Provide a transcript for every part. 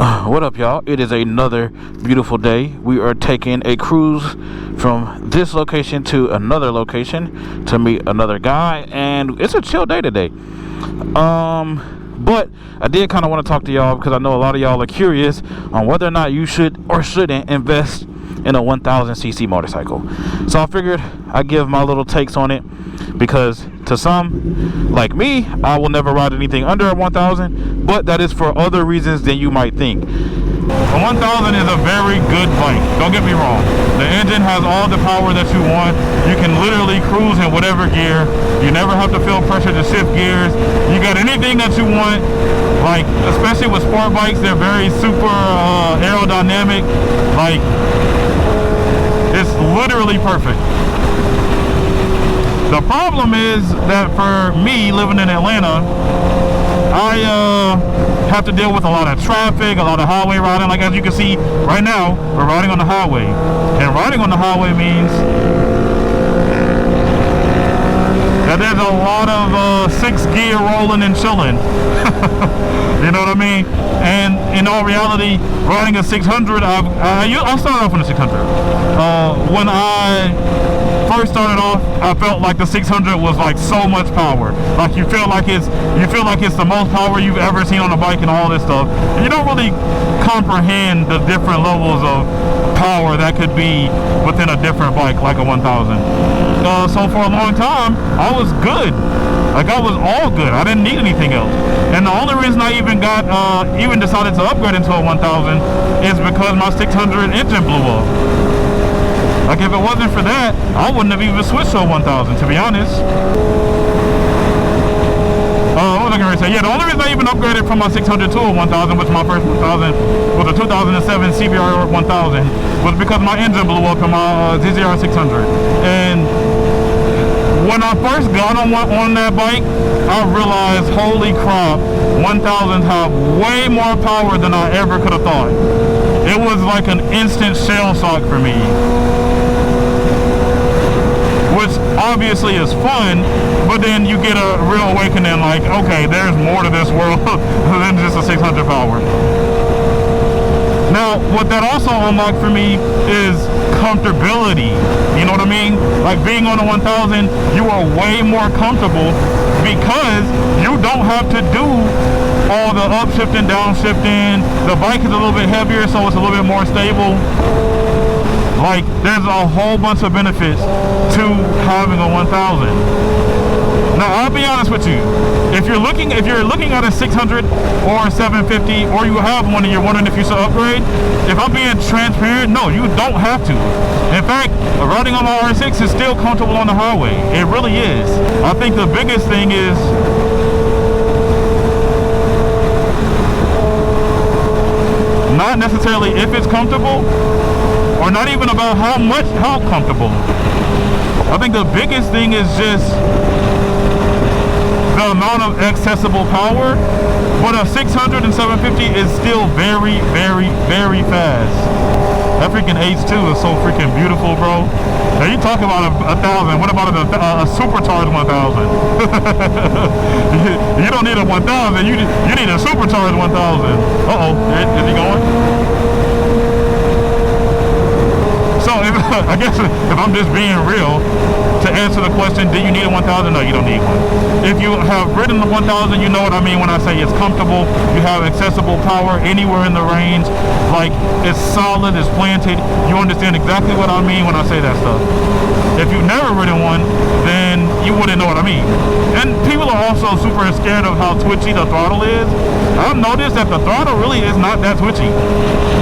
What up, y'all? It is another beautiful day. We are taking a cruise from this location to another location to meet another guy, and it's a chill day today. But I did kind of want to talk to y'all because I know a lot of y'all are curious on whether or not you should or shouldn't invest in a 1000cc motorcycle. So I figured I'd give my little takes on it, because to some, like me, I will never ride anything under a 1000, but that is for other reasons than you might think. A 1000 is a very good bike, don't get me wrong. The engine has all the power that you want. You can literally cruise in whatever gear. You never have to feel pressure to shift gears. You got anything that you want. Like, especially with sport bikes, they're very super aerodynamic. Like, it's literally perfect. The problem is that for me, living in Atlanta, I have to deal with a lot of traffic, a lot of highway riding. Like, as you can see right now, we're riding on the highway. And riding on the highway means that there's a lot of 6 gear rolling and chilling. You know what I mean? And in all reality, riding a 600, I'll start off with a 600. When I first started off, I felt like the 600 was like so much power. Like, you feel like it's the most power you've ever seen on a bike and all this stuff. And you don't really comprehend the different levels of power that could be within a different bike like a 1000. So for a long time, I was good. Like, I was all good. I didn't need anything else. And the only reason I even decided to upgrade into a 1000 is because my 600 engine blew up. Like, if it wasn't for that, I wouldn't have even switched to a 1000, to be honest. What was I going to say? Yeah, the only reason I even upgraded from my 600 to a 1000, which my first 1000 was a 2007 CBR 1000, was because my engine blew up in my ZZR 600. And when I first got on that bike, I realized, holy crap, 1000s have way more power than I ever could have thought. It was like an instant shell shock for me, which obviously is fun, but then you get a real awakening, like, okay, there's more to this world than just a 600 power. Now, what that also unlocked for me is comfortability. You know what I mean? Like, being on a 1000, you are way more comfortable because you don't have to do all the upshifting, downshifting. The bike is a little bit heavier, so it's a little bit more stable. Like, there's a whole bunch of benefits to having a 1000. Now, I'll be honest with you. If you're looking at a 600 or a 750, or you have one and you're wondering if you should upgrade, if I'm being transparent, no, you don't have to. In fact, riding on my R6 is still comfortable on the highway. It really is. I think the biggest thing is not necessarily if it's comfortable, or not even about how comfortable. I think the biggest thing is just the amount of accessible power. But a 600 and 750 is still very, very, very fast. That freaking H2 is so freaking beautiful, bro. Now, you talk about a 1000. What about a supercharged 1000? You don't need a 1000. You need a supercharged 1000. Uh-oh. Is he going? So, I guess if I'm just being real, to answer the question, do you need a 1000? No, you don't need one. If you have ridden the 1000, you know what I mean when I say it's comfortable. You have accessible power anywhere in the range. Like, it's solid, it's planted. You understand exactly what I mean when I say that stuff. If you've never ridden one, then you wouldn't know what I mean. And people are also super scared of how twitchy the throttle is. I've noticed that the throttle really is not that twitchy.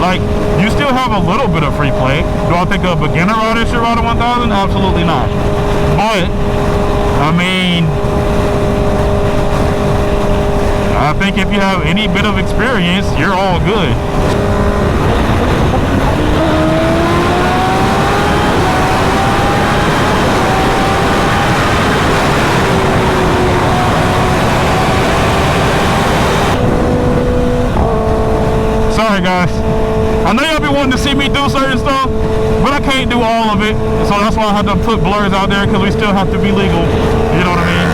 Like, you still have a little bit of free play. Do I think a beginner rider should ride a 1000? Absolutely not. But, I mean, I think if you have any bit of experience, you're all good. Sorry, guys. I know y'all be wanting to see me do certain stuff, but I can't do all of it. So that's why I had to put blurs out there, because we still have to be legal. You know what I mean?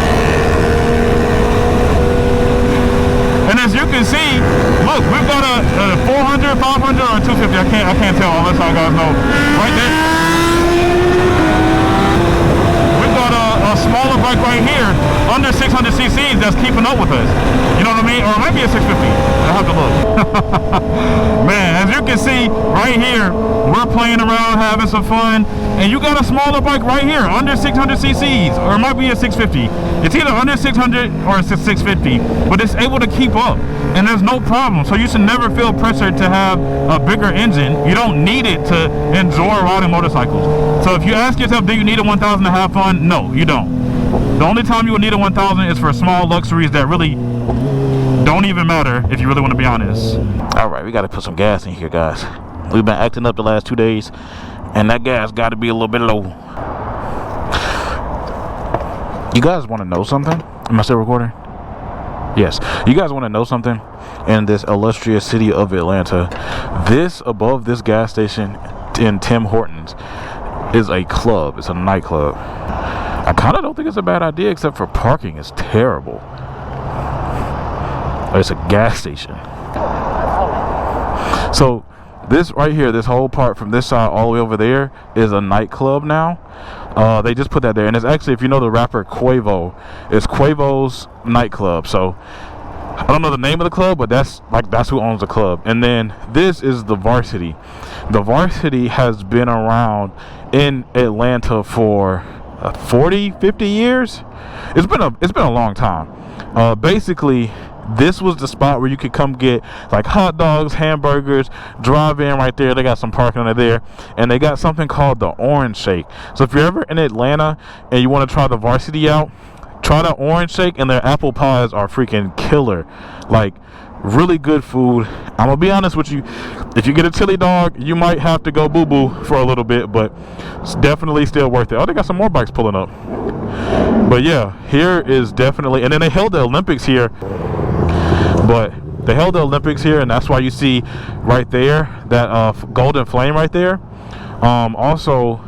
And as you can see, look, we've got a 600, 500, or 250? I can't tell unless I guys know. Right there. We got a smaller bike right here, under 600 cc's, that's keeping up with us. You know what I mean? Or it might be a 650. I have to look. Man, as you can see right here, we're playing around, having some fun, and you got a smaller bike right here, under 600 cc's, or it might be a 650. It's either under 600 or it's a 650, but it's able to keep up, and there's no problem. So you should never feel pressured to have a bigger engine. You don't need it to enjoy riding motorcycles. So if you ask yourself, do you need a 1000 to have fun? No, you don't. The only time you will need a 1000 is for small luxuries that really don't even matter, if you really want to be honest. All right, we got to put some gas in here, guys. We've been acting up the last 2 days, and that gas got to be a little bit low. You guys want to know something? Am I still recording? Yes. You guys want to know something? In this illustrious city of Atlanta, this above this gas station in Tim Hortons is a club. It's a nightclub. I kind of don't think it's a bad idea, except for parking is terrible. It's a gas station. So this right here, this whole part from this side all the way over there is a nightclub now. They just put that there, and it's actually, if you know the rapper Quavo, it's Quavo's nightclub. So I don't know the name of the club, but that's who owns the club. And then this is the Varsity. The Varsity has been around in Atlanta for 40, 50 years. It's been a long time. Basically, this was the spot where you could come get like hot dogs, hamburgers, drive in right there. They got some parking under there, and they got something called the Orange Shake. So if you're ever in Atlanta and you want to try the Varsity out, try the Orange Shake, and their apple pies are freaking killer. Like, really good food. I'm gonna be honest with you, if you get a chili dog, you might have to go boo-boo for a little bit, but it's definitely still worth it. Oh, they got some more bikes pulling up. But yeah, here is definitely, and then they held the Olympics here. But they held the Olympics here, and that's why you see right there that golden flame right there. Also,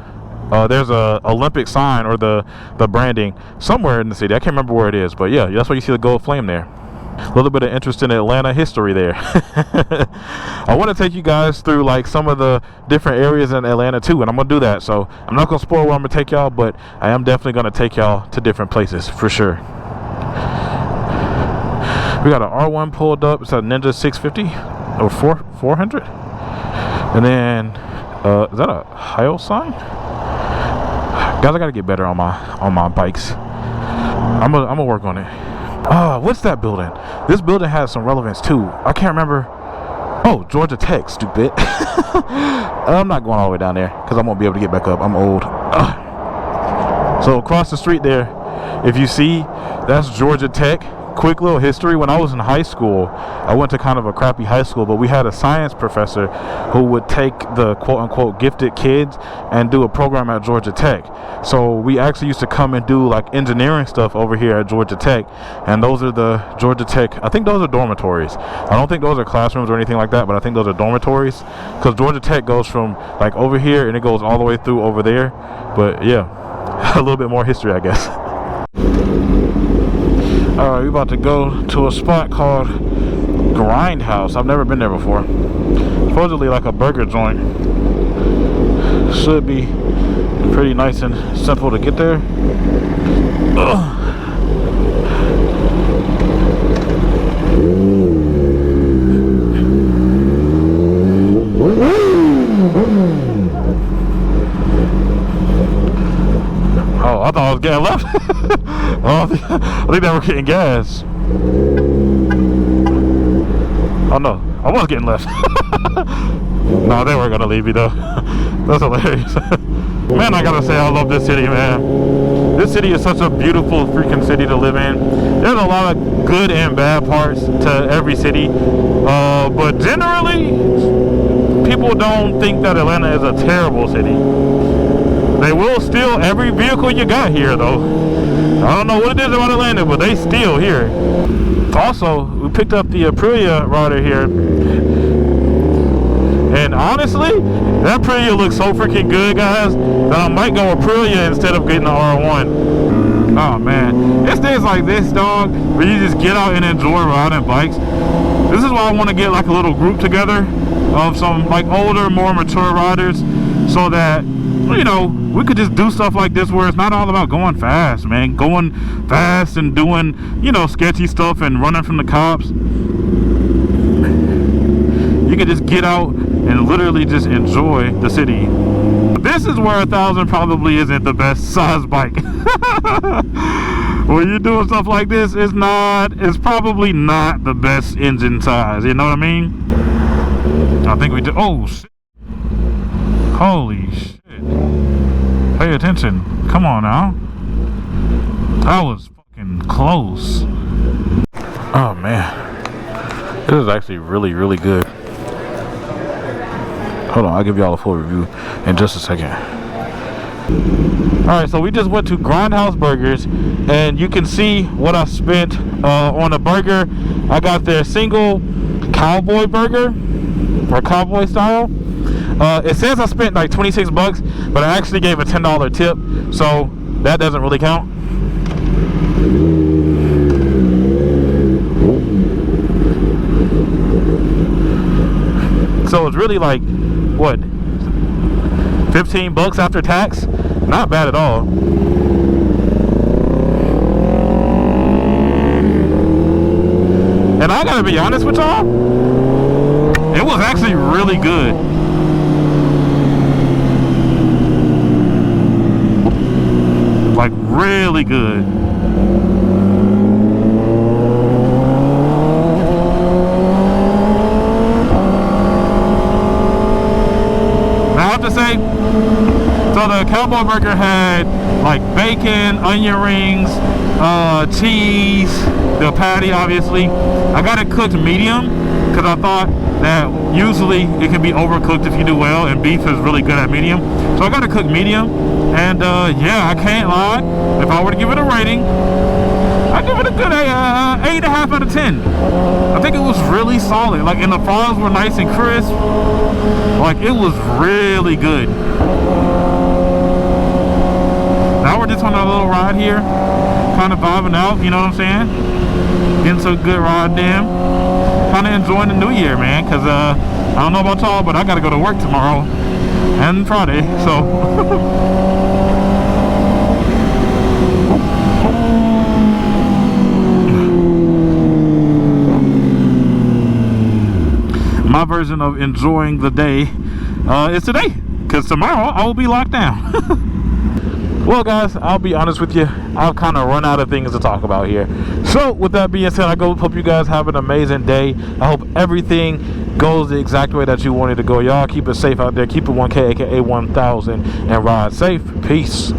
there's a Olympic sign, or the branding somewhere in the city. I can't remember where it is, but yeah, that's why you see the gold flame there. A little bit of interest in Atlanta history there. I want to take you guys through like some of the different areas in Atlanta too, and I'm gonna do that. So I'm not gonna spoil where I'm gonna take y'all, but I am definitely gonna take y'all to different places for sure. We got an R1 pulled up. It's a Ninja 650 or 400, and then is that a Hio sign? Guys, I gotta get better on my bikes. I'm gonna work on it. What's that building? This building has some relevance too. I can't remember. Oh, Georgia Tech, stupid. I'm not going all the way down there because I won't be able to get back up. I'm old. So across the street there, if you see, that's Georgia Tech. Quick little history. When I was in high school, I went to kind of a crappy high school, but we had a science professor who would take the quote-unquote gifted kids and do a program at Georgia Tech. So we actually used to come and do like engineering stuff over here at Georgia Tech, and those are the Georgia Tech, I think those are dormitories. I don't think those are classrooms or anything like that, but I think those are dormitories, because Georgia Tech goes from like over here and it goes all the way through over there. But yeah, a little bit more history, I guess. Alright, we're about to go to a spot called Grindhouse. I've never been there before. Supposedly like a burger joint. Should be pretty nice and simple to get there. Ugh. Oh, I thought I was getting left. I think they were getting gas. Oh no, I was getting left. No, they weren't gonna leave me though. That's hilarious. Man, I gotta say I love this city, man. This city is such a beautiful freaking city to live in. There's a lot of good and bad parts to every city, but generally people don't think that Atlanta is a terrible city. They will steal every vehicle you got here though. I don't know what it is about Atlanta, but they steal here. Also, we picked up the Aprilia rider here, and honestly, that Aprilia looks so freaking good, guys, that I might go Aprilia instead of getting the R1. Oh man, it's days like this, dog, where you just get out and enjoy riding bikes. This is why I want to get like a little group together of some like older, more mature riders, so that, you know, we could just do stuff like this where it's not all about going fast, man. Going fast and doing, you know, sketchy stuff and running from the cops. You can just get out and literally just enjoy the city. This is where 1,000 probably isn't the best size bike. When you're doing stuff like this, it's probably not the best engine size, you know what I mean? I think we did. Oh shit. Holy shit. Pay attention. Come on now. That was fucking close. Oh man, this is actually really, really good. Hold on, I'll give y'all a full review in just a second. Alright, so we just went to Grindhouse Burgers, and you can see what I spent on a burger. I got their single cowboy burger, or cowboy style. It says I spent like 26 bucks, but I actually gave a $10 tip, so that doesn't really count. So it's really like, what, 15 bucks after tax? Not bad at all. And I gotta be honest with y'all, it was actually really good. Like really good. Now I have to say, so the cowboy burger had like bacon, onion rings, cheese, the patty obviously. I got it cooked medium because I thought that usually it can be overcooked if you do well, and beef is really good at medium. So I got it cooked medium, and yeah, I can't lie. If I were to give it a rating, I'd give it a good 8.5 out of 10. I think it was really solid. Like, and the fries were nice and crisp. Like, it was really good. Now we're just on a little ride here, kind of vibing out, you know what I'm saying? Getting some good ride in. Kind of enjoying the new year, man, because I don't know about y'all, but I gotta go to work tomorrow and Friday, so my version of enjoying the day is today, because tomorrow I will be locked down. Well guys, I'll be honest with you, I've kind of run out of things to talk about here. So with that being said, I hope you guys have an amazing day. I hope everything goes the exact way that you wanted to go. Y'all keep it safe out there, keep it 1K aka 1,000, and ride safe. Peace.